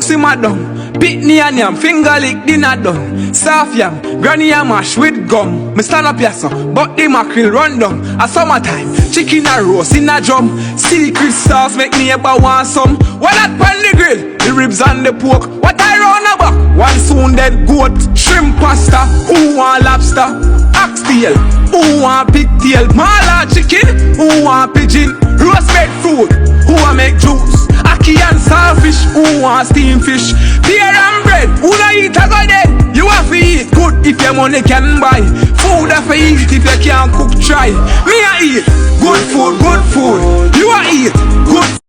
simmer down. Pitney and yam, finger lick dinner done. Soft yam, granny yam mash with gum. Me stand up here son, but the mackerel run down. A summertime, chicken and roast in a drum. Secret sauce make me ever want some. What that pan the grill? The ribs and the pork. What I round a back? One soon dead goat. Shrimp pasta. Who want lobster? Oxtail. Who want pigtail? Mala chicken. Who want pigeon? Roast red fruit. Who want make juice? Aki and saltfish. Who want steamed fish? Beer and bread. Who not eat a go dead? You have to eat good if your money can buy. Food have to eat if you can't cook try. Me a eat good food, good food. You a eat good